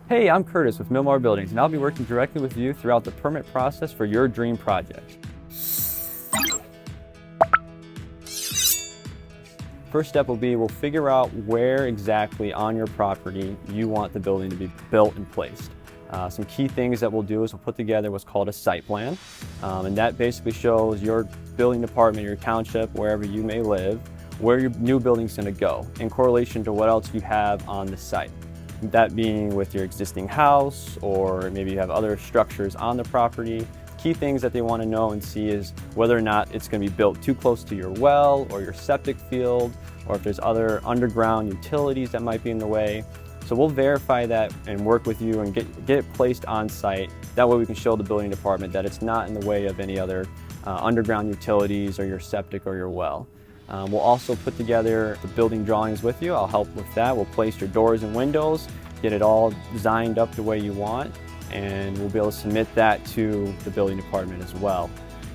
Hey, I'm Curtis with Milmar Buildings, and I'll be working directly with you throughout the permit process for your dream project. First step will be we'll figure out where exactly on your property you want the building to be built and placed. Some key things that we'll do is we'll put together what's called a site plan, and that basically shows your building department, your township, wherever you may live, where your new building's going to go in correlation to what else you have on the site. That being with your existing house, or maybe you have other structures on the property. Key things that they want to know and see is whether or not it's going to be built too close to your well or your septic field, or if there's other underground utilities that might be in the way. So we'll verify that and work with you and get it placed on site. That way we can show the building department that it's not in the way of any other underground utilities or your septic or your well. We'll also put together the building drawings with you. I'll help with that. We'll place your doors and windows, get it all designed up the way you want, and we'll be able to submit that to the building department as well.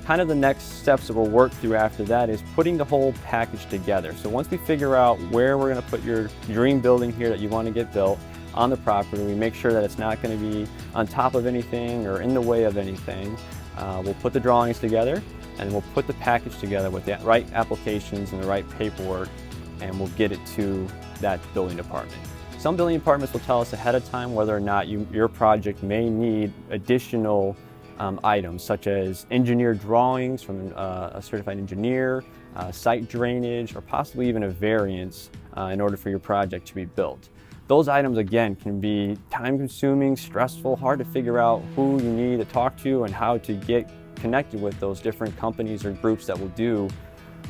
Kind of the next steps that we'll work through after that is putting the whole package together. So once we figure out where we're going to put your dream building here that you want to get built on the property, we make sure that it's not going to be on top of anything or in the way of anything. We'll put the drawings together, and we'll put the package together with the right applications and the right paperwork, and we'll get it to that building department. Some building departments will tell us ahead of time whether or not your project may need additional items, such as engineered drawings from a certified engineer, site drainage, or possibly even a variance in order for your project to be built. Those items, again, can be time-consuming, stressful, hard to figure out who you need to talk to and how to get connected with those different companies or groups that will do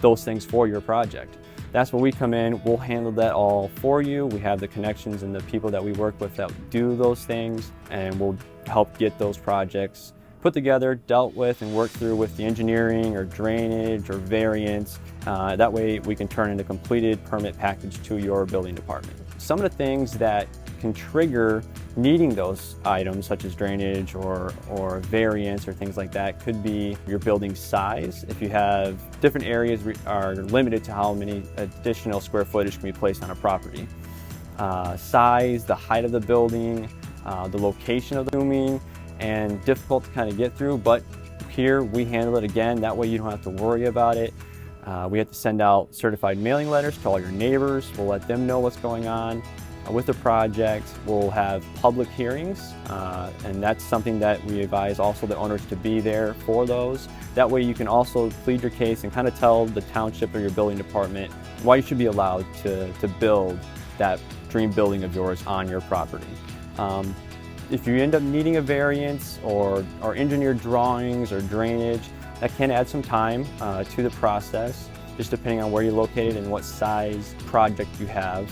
those things for your project. That's where we come in. We'll handle that all for you. We have the connections and the people that we work with that do those things, and we'll help get those projects put together, dealt with, and worked through with the engineering or drainage or variance. That way we can turn in a completed permit package to your building department. Some of the things that can trigger needing those items, such as drainage or variance or things like that, could be your building size. If you have different areas are limited to how many additional square footage can be placed on a property. Size, the height of the building, the location of the rooming, and difficult to kind of get through, but here we handle it again. That way you don't have to worry about it. We have to send out certified mailing letters to all your neighbors. We'll let them know what's going on with the project. We'll have public hearings, and that's something that we advise also the owners to be there for those. That way you can also plead your case and kind of tell the township or your building department why you should be allowed to build that dream building of yours on your property. If you end up needing a variance or engineered drawings or drainage, that can add some time to the process, just depending on where you're located and what size project you have.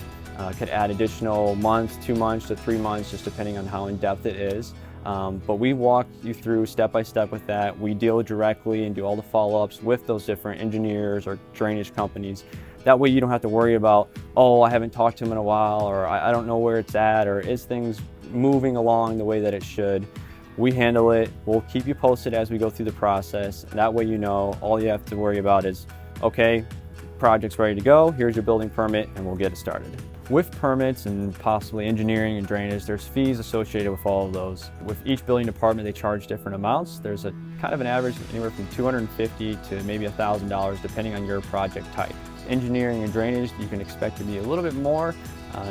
Could add additional months, 2 months to 3 months, just depending on how in-depth it is. But we walk you through step by step with that. We deal directly and do all the follow-ups with those different engineers or drainage companies. That way you don't have to worry about, oh, I haven't talked to them in a while, or I don't know where it's at, or is things moving along the way that it should. We handle it. We'll keep you posted as we go through the process. That way you know all you have to worry about is, okay, project's ready to go, here's your building permit, and we'll get it started. With permits and possibly engineering and drainage, there's fees associated with all of those. With each building department, they charge different amounts. There's a kind of an average anywhere from $250 to maybe $1,000 depending on your project type. Engineering and drainage, you can expect to be a little bit more.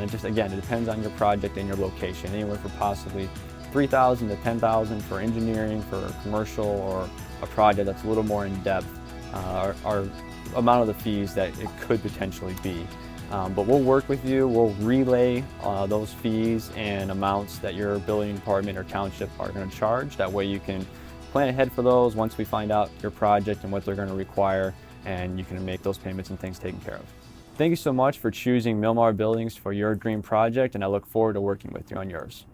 Just again, it depends on your project and your location. Anywhere from possibly $3,000 to $10,000 for engineering, for a commercial or a project that's a little more in depth, are amount of the fees that it could potentially be. But we'll work with you. We'll relay those fees and amounts that your building department or township are going to charge. That way you can plan ahead for those once we find out your project and what they're going to require, and you can make those payments and things taken care of. Thank you so much for choosing Milmar Buildings for your dream project, and I look forward to working with you on yours.